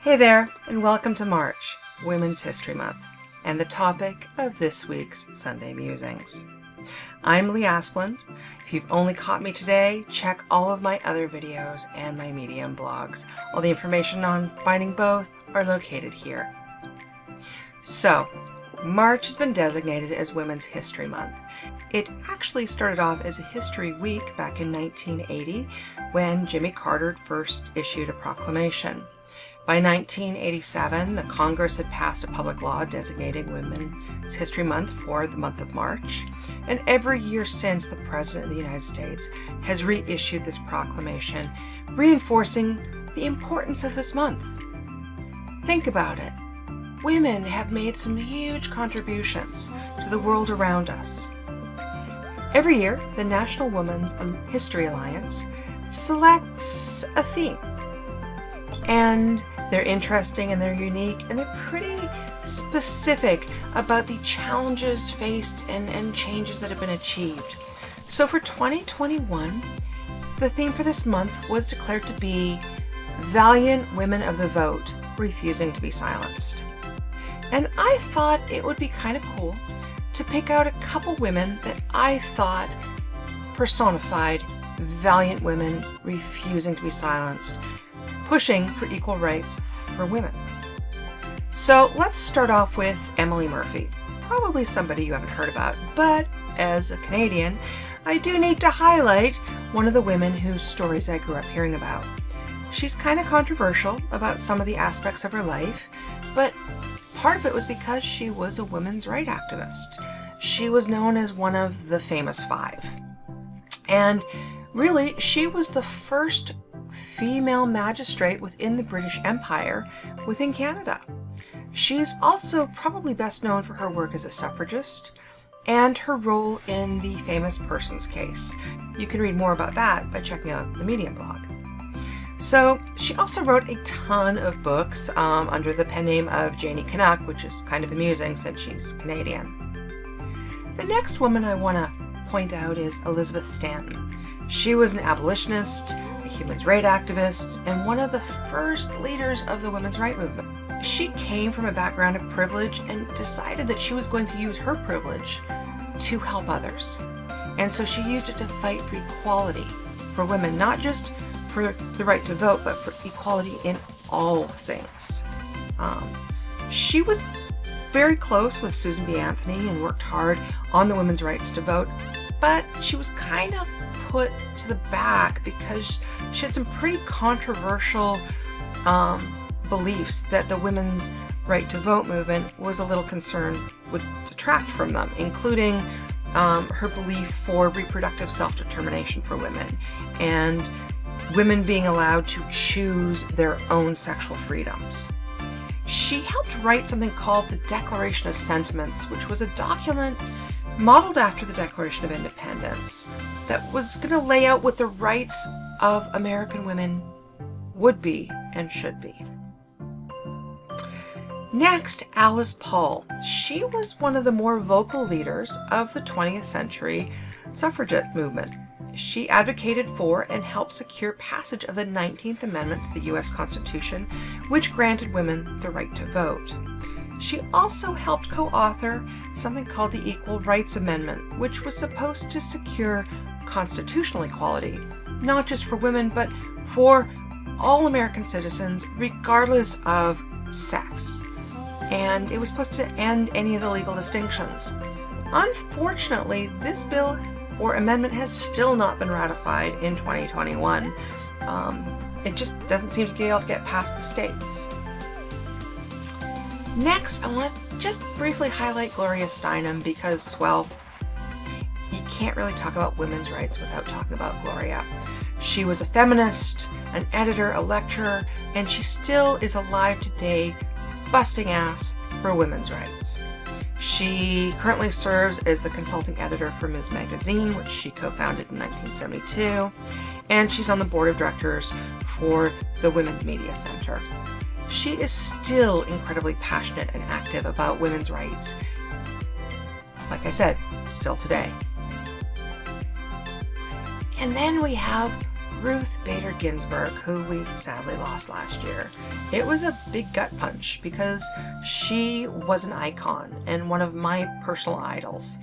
Hey there, and welcome to March, Women's History Month, and the topic of this week's Sunday Musings. I'm Lee Asplund. If you've only caught me today, check all of my other videos and my Medium blogs. All the information on finding both are located here. So, March has been designated as Women's History Month. It actually started off as a History Week back in 1980 when Jimmy Carter first issued a proclamation. By 1987, the Congress had passed a public law designating Women's History Month for the month of March, and every year since, the President of the United States has reissued this proclamation, reinforcing the importance of this month. Think about it. Women have made some huge contributions to the world around us. Every year, the National Women's History Alliance selects a theme. And they're interesting and they're unique and they're pretty specific about the challenges faced and changes that have been achieved. So for 2021, the theme for this month was declared to be Valiant Women of the Vote, Refusing to be Silenced. And I thought it would be kind of cool to pick out a couple women that I thought personified valiant women refusing to be silenced, pushing for equal rights for women. So let's start off with Emily Murphy. Probably somebody you haven't heard about, but as a Canadian, I do need to highlight one of the women whose stories I grew up hearing about. She's kind of controversial about some of the aspects of her life, but part of it was because she was a women's rights activist. She was known as one of the famous five. And really, she was the first female magistrate within the British Empire within Canada. She's also probably best known for her work as a suffragist and her role in the famous Persons case. You can read more about that by checking out the Medium blog. So she also wrote a ton of books under the pen name of Janie Canuck, which is kind of amusing since she's Canadian. The next woman I want to point out is Elizabeth Stanton. She was an abolitionist, a human rights activist, and one of the first leaders of the women's rights movement. She came from a background of privilege and decided that she was going to use her privilege to help others. And so she used it to fight for equality for women, not just for the right to vote, but for equality in all things. She was very close with Susan B. Anthony and worked hard on the women's rights to vote, but she was kind of put to the back because she had some pretty controversial beliefs that the women's right to vote movement was a little concerned would detract from them, including her belief for reproductive self-determination for women and women being allowed to choose their own sexual freedoms. She helped write something called the Declaration of Sentiments, which was a document modeled after the Declaration of Independence that was going to lay out what the rights of American women would be and should be. Next, Alice Paul. She was one of the more vocal leaders of the 20th century suffragette movement. She advocated for and helped secure passage of the 19th Amendment to the U.S. Constitution, which granted women the right to vote. She also helped co-author something called the Equal Rights Amendment, which was supposed to secure constitutional equality, not just for women, but for all American citizens, regardless of sex. And it was supposed to end any of the legal distinctions. Unfortunately, this bill or amendment has still not been ratified in 2021. It just doesn't seem to be able to get past the states. Next, I want to just briefly highlight Gloria Steinem because, well, you can't really talk about women's rights without talking about Gloria. She was a feminist, an editor, a lecturer, and she still is alive today, busting ass for women's rights. She currently serves as the consulting editor for Ms. Magazine, which she co-founded in 1972, and she's on the board of directors for the Women's Media Center. She is still incredibly passionate and active about women's rights. Like I said, still today. And then we have Ruth Bader Ginsburg, who we sadly lost last year. It was a big gut punch because she was an icon and one of my personal idols.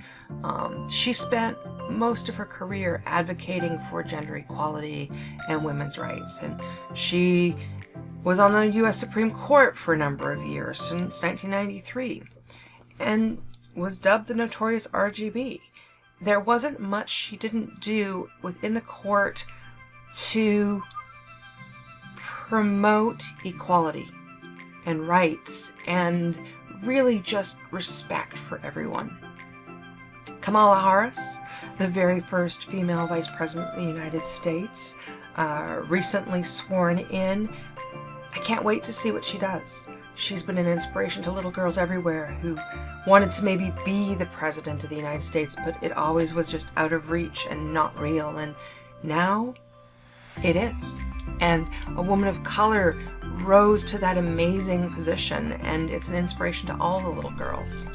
She spent most of her career advocating for gender equality and women's rights, and she was on the U.S. Supreme Court for a number of years since 1993 and was dubbed the notorious RGB. There wasn't much she didn't do within the court to promote equality and rights and really just respect for everyone. Kamala Harris, the very first female vice president of the United States, recently sworn in. I can't wait to see what she does. She's been an inspiration to little girls everywhere who wanted to maybe be the president of the United States, but it always was just out of reach and not real. And now it is. And a woman of color rose to that amazing position, and it's an inspiration to all the little girls.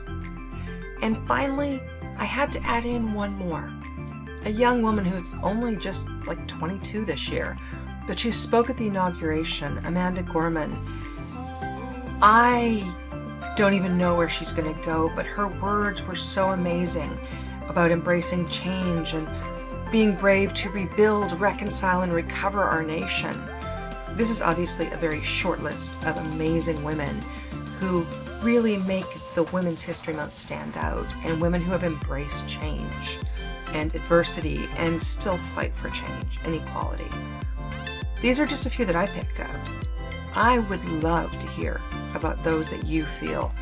And finally, I had to add in one more. A young woman who's only just like 22 this year, but she spoke at the inauguration, Amanda Gorman. I don't even know where she's going to go, but her words were so amazing about embracing change and being brave to rebuild, reconcile, and recover our nation. This is obviously a very short list of amazing women who really make the Women's History Month stand out, and women who have embraced change and adversity and still fight for change and equality. These are just a few that I picked out. I would love to hear about those that you feel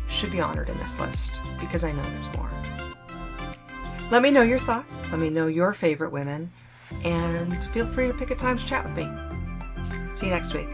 should be honored in this list, because I know there's more. Let me know your thoughts. Let me know your favorite women, and feel free to pick a time to chat with me. See you next week.